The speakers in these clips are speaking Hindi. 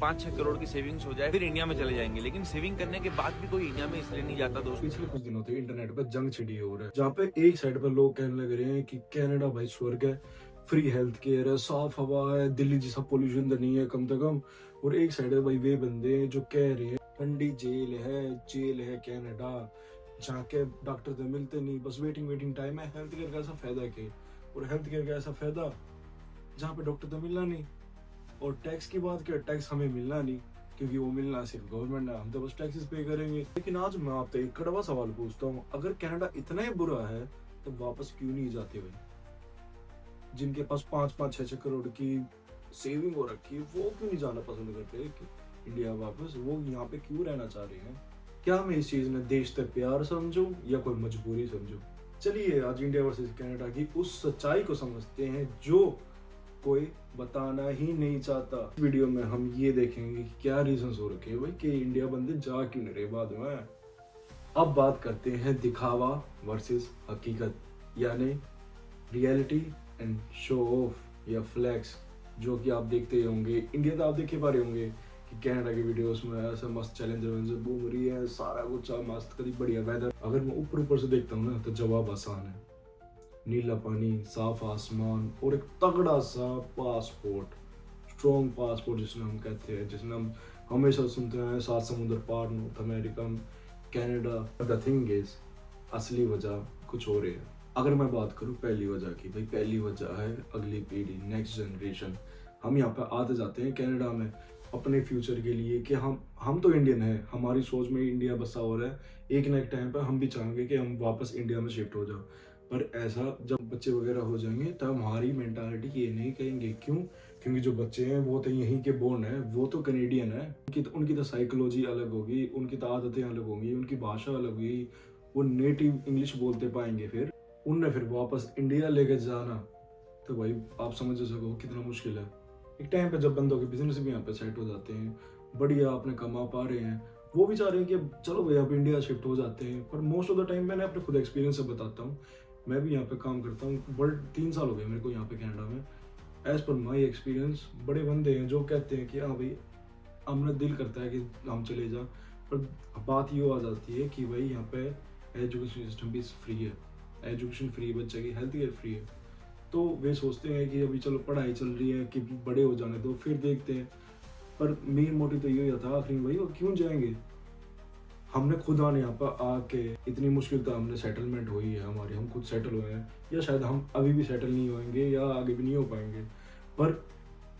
5-6 करोड़ की सेविंग्स हो जाए फिर इंडिया में चले जाएंगे, लेकिन सेविंग करने के बाद भी कोई इंडिया में इसलिए नहीं जाता दोस्त। पिछले कुछ दिनों से इंटरनेट पर जंग छिड़ी हो रहा है, जहाँ पे एक साइड पर लोग कहने लग रहे हैं कि कनाडा भाई स्वर्ग है, फ्री हेल्थ केयर है, साफ हवा है, दिल्ली जैसा पोल्यूशन तो नहीं है कम से कम। और एक साइड है भाई वे बंदे हैं जो कह रहे हैं ठंडी जेल है कनाडा, जहाँ के डॉक्टर तो मिलते नहीं, बस वेटिंग टाइम है। हेल्थ केयर का ऐसा फायदा है और हेल्थ केयर का ऐसा फायदा जहाँ पे डॉक्टर तो मिलना नहीं। और टैक्स की बात करें, टैक्स हमें मिलना नहीं क्योंकि वो मिलना सिर्फ गवर्नमेंट है, हम तो बस टैक्सेस पे करेंगे। लेकिन आज मैं आपसे एक कड़वा सवाल पूछता हूँ, अगर कनाडा इतना ही बुरा है तो वापस क्यों नहीं जाते भाई? जिनके पास 5-5-6 करोड़ की सेविंग हो रखी है वो क्यों नहीं जाना पसंद करते कि इंडिया वापस? वो यहाँ पे क्यों रहना चाह रहे हैं? क्या मैं इस चीज में देश से प्यार समझूं या कोई मजबूरी समझूं? चलिए आज इंडिया वर्सेस कनाडा की उस सच्चाई को समझते हैं जो कोई बताना ही नहीं चाहता। इस वीडियो में हम ये देखेंगे कि क्या रीजंस हो रखे हैं भाई कि इंडिया बंदे जा क्यों नहीं रहे बाद में। अब बात करते हैं दिखावा वर्सेस हकीकत, यानी रियलिटी एंड शो ऑफ या फ्लैक्स, जो कि आप देखते ही होंगे। इंडिया तो आप देखे पा रहे होंगे कि कनाडा की वीडियोस में ऐसा मस्त चैलेंजर घूम रही है, सारा कुछ मस्त कभी बढ़िया वेदर। अगर मैं ऊपर से देखता हूँ ना तो जवाब आसान है, नीला पानी, साफ आसमान और एक तगड़ा सा पासपोर्ट, स्ट्रॉन्ग पासपोर्ट जिसमें हम कहते हैं, जिसमें हम हमेशा सुनते हैं 7 समुंदर पार, North America, Canada. The thing is असली वजह कुछ और है। अगर मैं बात करूं पहली वजह की, भाई पहली वजह है अगली पीढ़ी, नेक्स्ट जनरेशन। हम यहाँ पे आते जाते हैं कनाडा में अपने फ्यूचर के लिए कि हम तो इंडियन है, हमारी सोच में इंडिया बसा हो रहा है, एक ना एक टाइम पर हम भी चाहेंगे कि हम वापस इंडिया में शिफ्ट हो जाओ। पर ऐसा जब बच्चे वगैरह हो जाएंगे तब हमारी मेंटालिटी ये नहीं कहेंगे। क्यों? क्योंकि जो बच्चे हैं वो तो यहीं के बोर्न है, वो तो कनेडियन है, उनकी तो साइकोलॉजी अलग होगी, उनकी तो आदतें अलग होंगी, उनकी भाषा अलग होगी, वो नेटिव इंग्लिश बोलते पाएंगे। फिर उनने फिर वापस इंडिया लेके जाना तो भाई आप समझ सको कितना मुश्किल है। एक टाइम पे जब बंदों के बिजनेस भी यहाँ पे सेट हो जाते हैं, बढ़िया अपने कमा पा रहे हैं, वो भी चाह रहे हैं कि चलो भाई अब इंडिया शिफ्ट हो जाते हैं। पर मोस्ट ऑफ द टाइम मैंने अपने खुद एक्सपीरियंस से बताता हूँ, मैं भी यहाँ पे काम करता हूँ, बड़े 3 साल हो गए मेरे को यहाँ पे कनाडा में। एज पर माई एक्सपीरियंस बड़े बंदे हैं जो कहते हैं कि हाँ भाई हमने दिल करता है कि हम चले जाओ, पर बात ये आ जाती है कि भाई यहाँ पे एजुकेशन सिस्टम भी फ्री है, एजुकेशन फ्री है, बच्चे की हेल्थ केयर फ्री है। तो वे सोचते हैं कि अभी चलो पढ़ाई चल रही है कि बड़े हो जाने दो फिर देखते हैं। पर मेन मोटिव तो यही था आखिरी भाई वो क्यों जाएंगे? हमने खुद आने यहाँ पर आके इतनी मुश्किल तो हमने सेटलमेंट हुई है हमारी, हम खुद सेटल हुए हैं, या शायद हम अभी भी सेटल नहीं होंगे या आगे भी नहीं हो पाएंगे। पर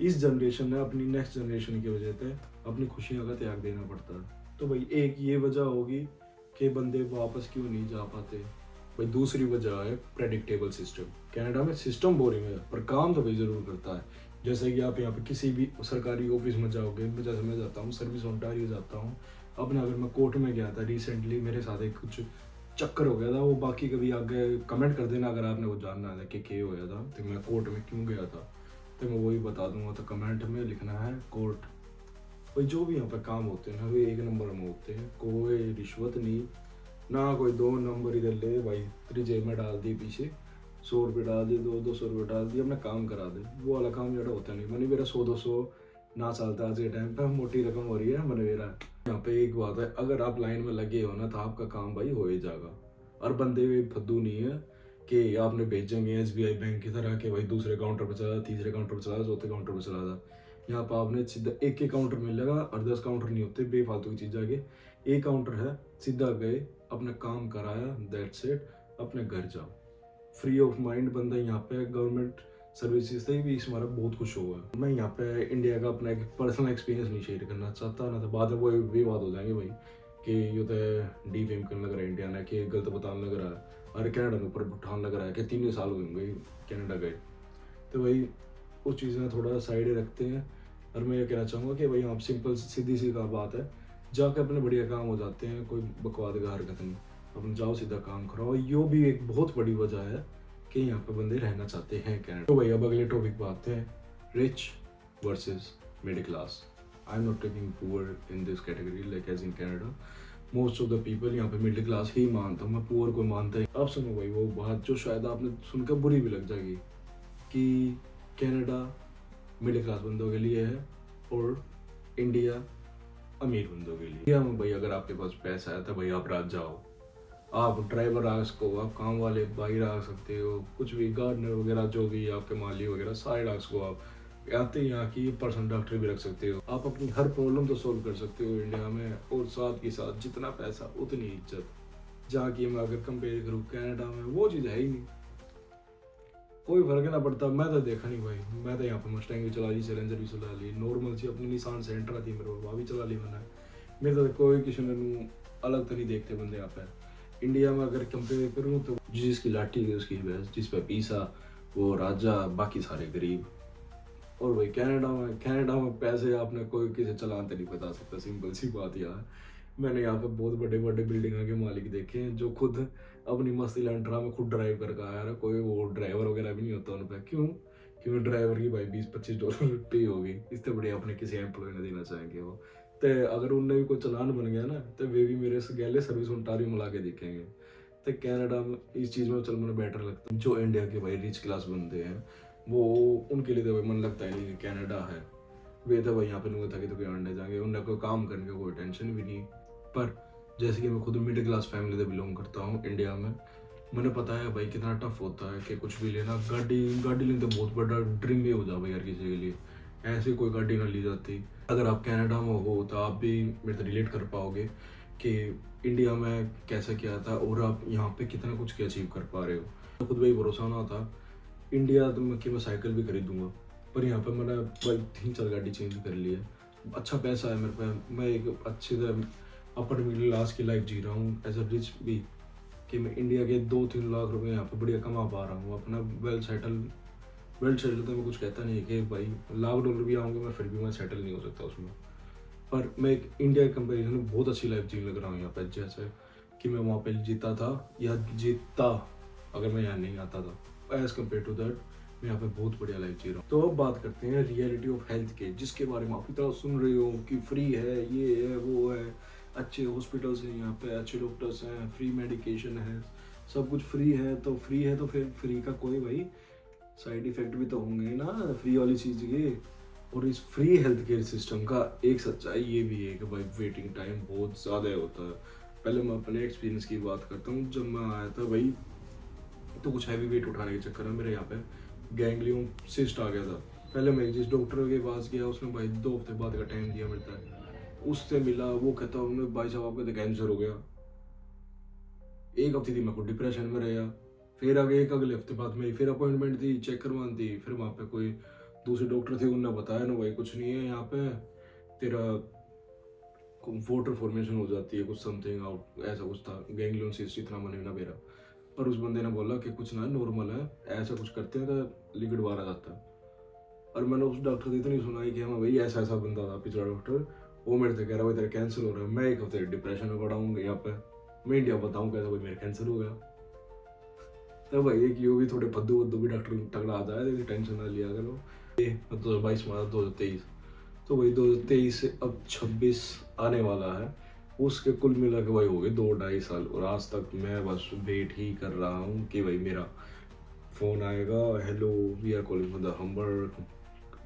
इस जनरेशन ने अपनी नेक्स्ट जनरेशन की वजह से अपनी खुशियों का त्याग देना पड़ता है। तो भाई एक ये वजह होगी कि बंदे वापस क्यों नहीं जा पाते। भाई दूसरी वजह है प्रेडिक्टेबल सिस्टम। कनाडा में सिस्टम बोरिंग है पर काम तो भाई ज़रूर करता है। जैसे कि आप यहाँ पे किसी भी सरकारी ऑफिस में जाओगे, जैसे मैं जाता हूँ सर्विस ओंटारियो जाता हूँ, अपने अगर मैं कोर्ट में गया था रिसेंटली, मेरे साथ एक कुछ चक्कर हो गया था, वो बाकी कभी आगे कमेंट कर देना अगर आपने वो जानना है कि क्या हो गया था तो मैं कोर्ट में क्यों गया था, तो मैं वही बता दूंगा। तो कमेंट में लिखना है कोर्ट। भाई जो भी यहाँ पे काम होते हैं ना वे 1 नंबर में होते हैं, कोई रिश्वत नहीं ना, कोई 2 नंबर इधर ले भाई तेरी जेब में डाल दी, पीछे 100 रुपये डाल दिए, 200 रुपये डाल दिए, अपना काम करा दे। वो वाला काम ज़्यादा होता नहीं। मैंने मेरा 100-200 ना चलता आज के टाइम पे, मोटी रकम हो रही है मैंने मेरा। यहाँ पे एक बात है, अगर आप लाइन में लगे हो ना तो आपका काम भाई हो ही जाएगा। और बंदे भी फद्दू नहीं है कि आपने भेजेंगे SBI बैंक की तरह कि भाई दूसरे काउंटर पर चला, तीसरे काउंटर पर चला, चौथे काउंटर पर चला था। यहाँ पर आपने सीधा एक काउंटर मिलेगा और 10 काउंटर नहीं होते बेफालतू की चीज़। आगे एक काउंटर है, सीधा गए अपना काम कराया, दैट्स इट, अपने घर जाओ, फ्री ऑफ माइंड। बंदा यहाँ पे गवर्नमेंट सर्विसेज से भी हमारा बहुत खुश हुआ है। मैं यहाँ पे इंडिया का अपना एक पर्सनल एक्सपीरियंस नहीं शेयर करना चाहता ना, तो बाद में वो भी बात हो जाएंगे भाई कि ये तो डीफेम करने लग रहा है इंडिया ने, कि गलत बताने लग रहा है, और कनाडा में ऊपर उठाने लग रहा है कि 3 साल हुए होंगे कनाडा गए। तो भाई उस चीज़ में थोड़ा साइड रखते हैं। और मैं ये कहना चाहूँगा कि भाई आप सिंपल सीधी सी बात है, जाके अपने बढ़िया काम हो जाते हैं, कोई बकवाद का हरकत नहीं, अपन जाओ सीधा काम करो। यो भी एक बहुत बड़ी वजह है कि यहाँ पे बंदे रहना चाहते हैं कनाडा। तो भाई अब अगले टॉपिक पे आते हैं, rich versus middle class. I am not taking poor in this category like as in Canada. Most of the people यहाँ पे मिडिल क्लास ही मानता हूँ, मैं पुअर को मानता ही। अब सुनो भाई वो बात जो शायद आपने सुनकर बुरी भी लग जाएगी कि कनाडा मिडिल क्लास बंदों के लिए है और इंडिया अमीर बंदों के लिए। इंडिया में भाई अगर आपके पास पैसा है तो भाई आप राज जाओ, आप ड्राइवर रख सको, आप काम वाले भाई रख सकते हो, कुछ भी गार्डनर वगैरह जो भी आपके माली वगैरह सारे रख सको। आप आते यहाँ की पर्सनल डॉक्टर भी रख सकते हो। आप अपनी हर प्रॉब्लम तो सोल्व कर सकते हो इंडिया में, और साथ के साथ जितना पैसा उतनी इज्जत। जहाँ की मैं अगर कंपेयर करूँ कनाडा में, वो चीज़ है ही नहीं, कोई फर्क ना पड़ता। मैं तो देखा नहीं भाई, मैं तो यहाँ पे मस्टैंग भी चला ली, चैलेंजर भी चला ली, नॉर्मल सी अपनी निसान सेंट्रा थी मेरे को, वहाँ भी चला ली मैंने। मेरे तो कोई किसी ने अलग तो नहीं देखते बंदे यहाँ पे। इंडिया में अगर कंपेयर करूँ तो जिसकी लाठी है उसकी भैंस, जिस पे पीसा वो राजा, बाकी सारे गरीब। और भाई कनाडा में पैसे आपने कोई किसी चलान तो नहीं बता सकता, सिंपल सी बात यार। मैंने यहाँ पे बहुत बड़े बड़े बिल्डिंग के मालिक देखे हैं जो खुद अपनी मस्ती लैंड्रा में खुद ड्राइव करके आया है, कोई वो ड्राइवर वगैरह भी नहीं होता उन पर। क्यों? क्योंकि ड्राइवर की भाई $20-25 पे होगी, इससे बड़े अपने किसी एम्प्लॉय ने देना चाहेंगे वो। तो अगर उनने भी कोई चलान बन गया ना तो वे भी मेरे से गहले सर्विस उनटारी मिला के दिखेंगे। तो कनाडा में इस चीज़ में चल मुझे बेटर लगता है। जो इंडिया के भाई रिच क्लास बंदे हैं वो, उनके लिए तो भाई मन लगता है नहीं कि कनाडा है, वे तो भाई यहाँ पे नहीं था कि तो कोई अंडे जाएंगे, उन्हें कोई काम करने का कोई टेंशन भी नहीं। पर जैसे कि मैं खुद मिडिल क्लास फैमिली से बिलोंग करता हूँ इंडिया में, मैंने पता है भाई कितना टफ होता है कि कुछ भी लेना। गाड़ी लेना तो बहुत बड़ा ड्रीम भी हो जाए भाई हर किसी के लिए, ऐसे कोई गाड़ी ना ली जाती। अगर आप कनाडा में हो तो आप भी मेरे से रिलेट कर पाओगे कि इंडिया में कैसा क्या था और आप यहाँ पे कितना कुछ क्या अचीव कर पा रहे हो। तो खुद भाई भरोसा ना था इंडिया तो मैं साइकिल भी खरीदूंगा, पर यहाँ पे मैंने भाई 3-4 गाड़ी चेंज कर ली है। अच्छा पैसा है मेरे पास, मैं एक अच्छी तरह अपर मिडिल क्लास की लाइफ जी रहा हूँ एज अ रिच भी, कि मैं इंडिया के 2-3 लाख रुपए यहाँ पे बढ़िया कमा पा रहा हूँ अपना। वेल सेटल तो मैं कुछ कहता नहीं है कि भाई $1,00,000 भी आऊँगे मैं फिर भी मैं सेटल नहीं हो सकता उसमें। पर मैं एक इंडिया के कंपेरिजन में बहुत अच्छी लाइफ जीने लग रहा हूँ यहाँ पे, जैसे कि मैं वहाँ पे जीता था या जीतता अगर मैं यहाँ नहीं आता था। एज कम्पेयर टू दैट मैं यहाँ पे बहुत बढ़िया लाइफ जी रहा हूँ। तो अब बात करते हैं रियलिटी ऑफ हेल्थ के, जिसके बारे में आप इतना सुन रहे हो कि फ्री है, ये है, वो है, अच्छे हॉस्पिटल्स हैं यहाँ पे, अच्छे डॉक्टर्स हैं, फ्री मेडिकेशन है, सब कुछ फ्री है। तो फिर फ्री का कोई भाई साइड इफेक्ट भी तो होंगे ना फ्री वाली चीज़ के। और इस फ्री हेल्थ केयर सिस्टम का एक सच्चाई ये भी है कि भाई वेटिंग टाइम बहुत ज़्यादा होता है। पहले मैं अपने एक्सपीरियंस की बात करता हूँ, जब मैं आया था भाई तो कुछ हैवी वेट उठाने के चक्कर में मेरे यहाँ पे गैंग्लियन सिस्ट आ गया था। पहले मैं जिस डॉक्टर के पास गया उसने भाई 2 हफ्ते बाद का टाइम दिया मेरे को, उससे मिला, वो कहता उन्होंने भाई साहब आपका तो कैंसर हो गया। 1 हफ्ते थी मैं खुद डिप्रेशन में रहा। फिर आगे अगले हफ्ते बाद मेरी फिर अपॉइंटमेंट थी, चेक करवानी थी। फिर वहाँ पे कोई दूसरे डॉक्टर थे, उन्होंने बताया ना भाई कुछ नहीं है, यहाँ पे तेरा वाटर फॉर्मेशन हो जाती है, कुछ समथिंग आउट ऐसा कुछ था, गैंग्लियन सिस्ट इतना मन ना मेरा। पर उस बंदे ने बोला कि कुछ ना नॉर्मल है, ऐसा कुछ करते हैं तो लिक्विड बाहर आ जाता है। और मैंने उस डॉक्टर से इतनी सुनाई कि हाँ भाई ऐसा बंदा था पिछला डॉक्टर, वो मेरे से कह रहा भाई तेरा कैंसर हो रहा है। मैं 1 हफ्ते डिप्रेशन में पड़ा हूँ यहाँ पे, मैं इंडिया बताऊँ कैसा भाई मेरा कैंसर हो गया। तो भाई एक यो भी थोड़े फद्दू भी डॉक्टर तगड़ा आ जाए, टेंशन ना लिया करो। 2022 मारा 2023, तो भाई 2023 से अब 26 आने वाला है, उसके कुल मिला के भाई हो गए 2-2.5 साल। और आज तक मैं बस वेट ही कर रहा हूँ कि भाई मेरा फ़ोन आएगा, hello we are calling for the Humber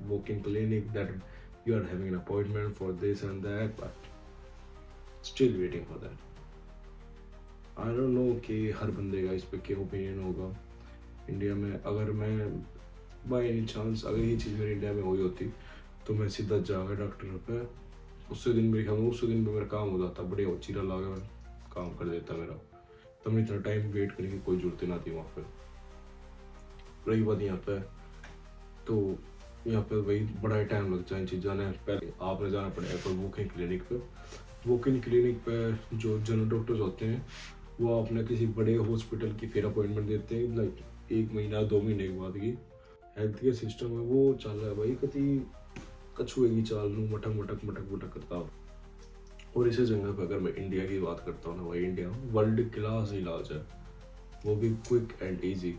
walk in clinic that you are having an appointment for this and that, but still waiting for that. I don't know कि हर बंदे का इस पर क्या ओपिनियन होगा इंडिया में। अगर मैं बाई एनी चांस अगर ये चीज़ मेरी इंडिया में हुई होती तो मैं सीधा जाकर डॉक्टर पे, उसी दिन मेरे ख्याल में उसी दिन पे मेरा काम हो जाता, बढ़िया वो चीरा ला के काम कर देता मेरा। तब मैं इतना टाइम वेट करने की कोई जरूरत ना थी वहाँ पे। रही बात यहाँ पे, तो यहाँ पे भाई बड़ा ही टाइम लग जाए इन चीज़ जाने। पहले आपने जाना पड़ेगा कोई वॉक-इन क्लिनिक पे। वॉक-इन क्लिनिक पे जो जनरल डॉक्टर्स होते हैं वो आपने किसी बड़े हॉस्पिटल की फिर अपॉइंटमेंट देते हैं, लाइक 1 महीना 2 महीने के बाद की। हेल्थ केयर सिस्टम है वो चल रहा है भाई कति कछुए की चाल नू मटक करता हूँ। और इसी जगह पर अगर मैं इंडिया की बात करता हूँ ना भाई, इंडिया वर्ल्ड क्लास इलाज है, वो भी क्विक एंड ईजी।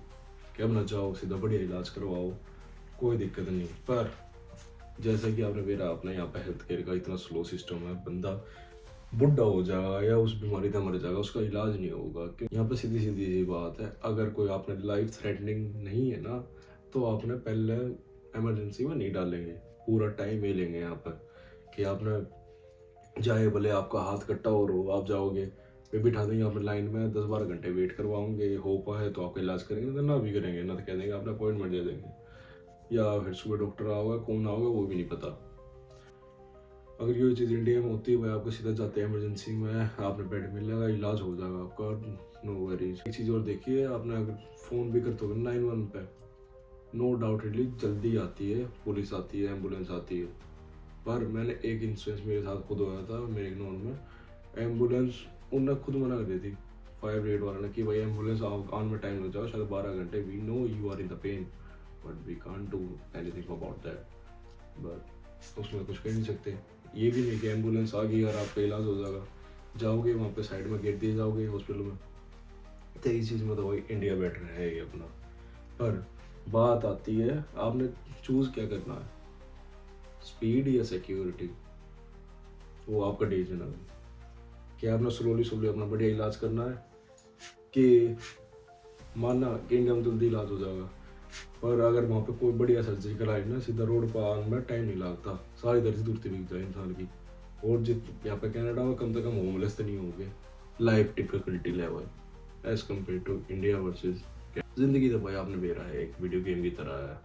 क्या ना जाओ सीधा बढ़िया इलाज करवाओ, कोई दिक्कत नहीं। पर जैसा कि आपने मेरा अपना यहाँ पे हेल्थ केयर का इतना स्लो सिस्टम है, बंदा बुढ़ा हो जाएगा या उस बीमारी से मर जाएगा, उसका इलाज नहीं होगा। क्योंकि यहाँ पे सीधी सी बात है, अगर कोई आपने लाइफ थ्रेटनिंग नहीं है ना तो आपने पहले इमरजेंसी में नहीं डालेंगे, पूरा टाइम ही लेंगे यहाँ पर कि आपने जाए भले आपका हाथ कट्टा और हो, आप जाओगे वे बिठा देंगे आपने लाइन में, 10-12 घंटे वेट करवाओगे, हो पाए तो आपका इलाज करेंगे, तो ना भी करेंगे, ना तो कह देंगे आपने अपॉइंटमेंट दे देंगे, या फिर सुबह डॉक्टर आओगा, कौन आओगा वो भी नहीं पता। अगर ये चीज़ इंडिया में होती है भाई, आपको सीधा जाते हैं इमरजेंसी में, आपने बेड मिलेगा, इलाज हो जाएगा आपका, नो वरीज। एक चीज़ और देखिए, आपने अगर फ़ोन भी करते हो 911 पे, नो डाउटेडली जल्दी आती है, पुलिस आती है, एम्बुलेंस आती है। पर मैंने एक इंसिडेंस मेरे साथ खुद हुआ था, मेरे इग्नोर में, एम्बुलेंस उन्होंने खुद मना कर दी थी 5 वाला ने कि भाई एम्बुलेंस आने में टाइम लग जाएगा, शायद 12 घंटे, we know you are in the pain but we can't do anything about that. But उसमें कुछ कह नहीं सकते। ये भी नहीं कि एम्बुलेंस आ गई और आपका इलाज हो जाएगा, जाओगे वहाँ पे साइड में गिर दिए जाओगे हॉस्पिटल में। तो इस चीज़ में तो भाई इंडिया बेटर है ये अपना। पर बात आती है आपने चूज़ क्या करना है, स्पीड या सिक्योरिटी, वो आपका डिसीजन है। कि आपने स्लोली अपना बढ़िया इलाज करना है, कि मानना कि इंडिया में जल्दी इलाज हो जाएगा, पर अगर वहाँ पे कोई बढ़िया सर्जिकल आई ना, सीधा रोड पर आने में टाइम नहीं लगता, सारी दर्द दूरती बिक जाए इंसान की। और जित यहाँ पे कनाडा में कम से कम होमलेस तो नहीं होंगे। Life difficulty level as compare to India versus जिंदगी तो भाई आपने बेरा है, एक वीडियो गेम की तरह है,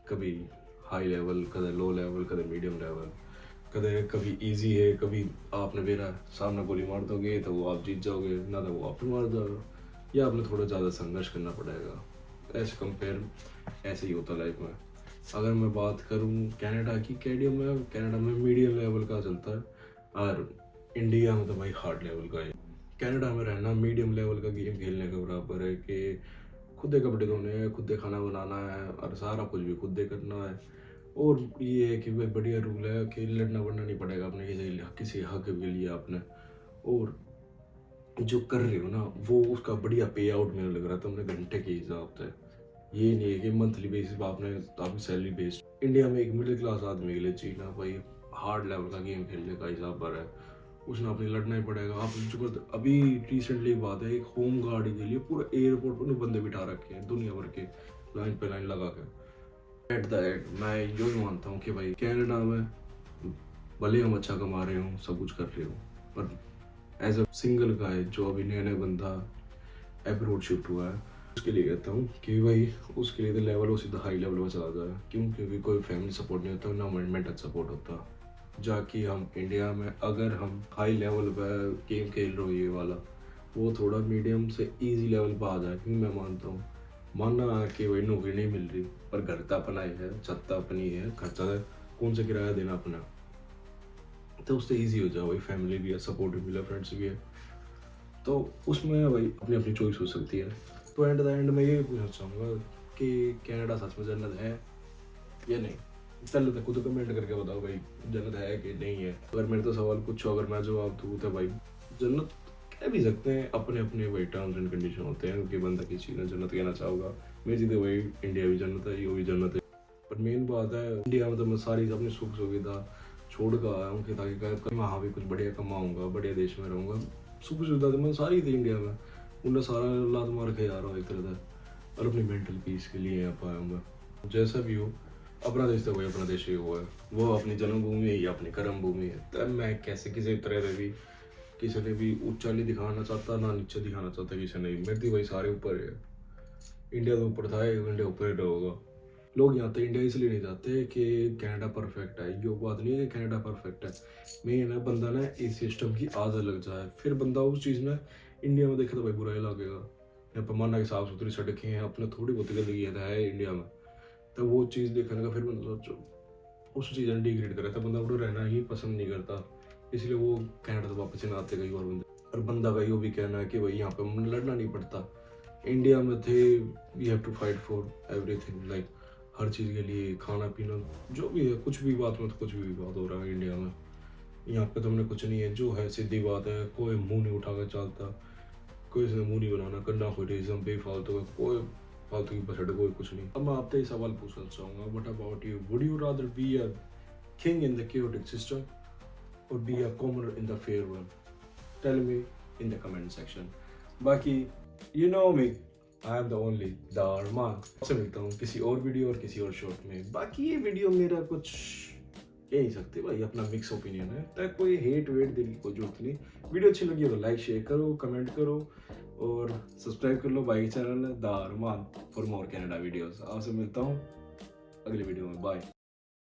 कभी हाई लेवल, कभी लो लेवल, कभी मीडियम लेवल, कभी इजी है, कभी आपने बेरा सामने गोली मार दोगे तो वो आप जीत जाओगे, ना तो वो आप मार जाएगा, या आपने थोड़ा ज़्यादा संघर्ष करना पड़ेगा। ऐसे कंपेयर ऐसे ही होता लाइफ में। अगर मैं बात करूँ कनाडा की, कनाडा में मीडियम लेवल का चलता है, और इंडिया में तो भाई हार्ड लेवल का है। कनाडा में रहना मीडियम लेवल का गेम खेलने के बराबर है, कि खुद कपड़े धोने हैं, खुद खाना बनाना है, और सारा कुछ भी खुद करना है। और ये है कि भाई बढ़िया रूल है कि लड़ना वड़ना नहीं पड़ेगा अपने किसी हक के लिए आपने, और जो कर रहे हो ना वो उसका बढ़िया पे आउट मेरे लग रहा था, हमने घंटे के हिसाब से। ये नहीं है कि मंथली बेसिस पर आपकी सैलरी बेस्ड। इंडिया में एक मिडिल क्लास आदमी के लिए चाहिए ना भाई, हार्ड लेवल का गेम खेलने का हिसाब पर है, उसने अपने लड़ना ही पड़ेगा। आप जो अभी रिसेंटली बात है, एक होम गार्ड के लिए पूरा एयरपोर्ट पर बंदे बिठा रखे हैं दुनिया भर के, लाइन पे लाइन लगा के। एट द एंड मैं यो ही मानता हूँ कि भाई कनाडा में भले हम अच्छा कमा रहे हो, सब कुछ कर रहे हो, पर एज अ सिंगल गाय जो अभी नया बंदा एब्रोड शिफ्ट हुआ है, उसके लिए कहता हूँ कि भाई उसके लिए तो लेवल वो सीधा हाई लेवल पर चला जाए। क्यों? क्योंकि कोई फैमिली सपोर्ट नहीं होता, ना मेंटल सपोर्ट होता। जाकि हम इंडिया में अगर हम हाई लेवल पर गेम खेल रहे हो ये वाला, वो थोड़ा मीडियम से इजी लेवल पर आ जाए। क्योंकि मैं मानता हूँ, मानना कि भाई नौकरी नहीं मिल रही पर घर तो अपना ही है, छत अपनी है, खर्चा कौन सा किराया देना अपना, तो उससे ईजी हो जाए। भाई फैमिली भी है, सपोर्ट भी मिला, फ्रेंड्स भी है, तो उसमें भाई अपनी अपनी चॉइस हो सकती है। तो एंड द एंड मैं ये पूछना चाहूँगा कि कनाडा सच में जन्नत है या नहीं? पहले तो खुद कमेंट करके बताओ भाई, जन्नत है कि नहीं है। अगर मेरे तो सवाल पूछो, अगर मैं जवाब दूँ तो भाई जन्नत कह भी सकते हैं, अपने अपने भाई टर्म्स एंड कंडीशन होते हैं कि बंदा किस चीज़ में जन्नत कहना चाहूँगा। मेरी चीज़ें भाई इंडिया भी जन्नत है, ये भी जन्नत है। पर मेन बात है इंडिया में तो मैं सारी अपनी सुख सुविधा छोड़ कर आया हूँ कि ताकि वहाँ भी कुछ बढ़िया कमाऊँगा, बढ़िया देश में रहूँगा। सुख सुविधा तो मैं सारी थी इंडिया में, उन्हें सारा लात मार के आ रहा हूँ एक तरह से, और अपनी मेंटल पीस के लिए यहाँ पाया हूँ मैं। जैसा भी हो, अपना देश तो भाई अपना देश ही हुआ है, वो अपनी जन्मभूमि है या अपनी कर्म भूमि है। तब मैं कैसे किसी तरह से भी किसी ने भी ऊंचा नहीं दिखाना चाहता, ना नीचे दिखाना चाहता किसी ने। मेरे भाई सारे ऊपर है, इंडिया तो ऊपर था, इंडिया ऊपर ही रहेगा। लोग यहाँ तो इंडिया इसलिए नहीं जाते कि कनाडा परफेक्ट है, ये बात नहीं है कि कनाडा परफेक्ट है। मेन है बंदा ना इस सिस्टम की आदत लग जाए, फिर बंदा उस चीज़ में इंडिया में देखे तो भाई बुरा ही लगेगा। यहाँ पर माना कि साफ सुथरी सड़कें हैं, अपने थोड़ी बहुत गंदगी है इंडिया में, तो वो चीज़ देखने का फिर बंदा सोचो उस चीज़ में डिग्रेड करे, तो बंदा वो रहना ही पसंद नहीं करता, इसलिए वो कनाडा तो वापस नहीं आते कई बार बंदे। और बंदा का यो भी कहना है कि भाई यहाँ पे लड़ना नहीं पड़ता। इंडिया में थे we have to fight for everything, like हर चीज़ के लिए, खाना पीना जो भी है, कुछ भी बात में तो कुछ भी बात हो रहा है इंडिया में। यहाँ पे तो हमने कुछ नहीं है, जो है सीधी बात है, कोई मुंह नहीं उठा कर चलता, कोई से मुंह नहीं बनाना करना, कोई रीजन बेफालतू का कोई फालतू की बसड़, कोई कुछ नहीं। अब मैं आपसे एक सवाल पूछना चाहूँगा, what about you? Would you rather be a king in the chaotic system और be a commoner in the fair one? Tell me in the comment section. बाकी you know me, I am the only the Armaan. आपसे मिलता हूँ किसी और वीडियो और किसी और शॉट में। बाकी ये वीडियो मेरा कुछ कह नहीं सकते भाई, अपना मिक्स ओपिनियन है, तक कोई हेट वेट देने की कोई जरूरत नहीं। वीडियो अच्छी लगी तो लाइक शेयर करो, कमेंट करो और सब्सक्राइब कर लो भाई channel the Arman for more Canada videos. आपसे मिलता हूँ अगले वीडियो में, बाय।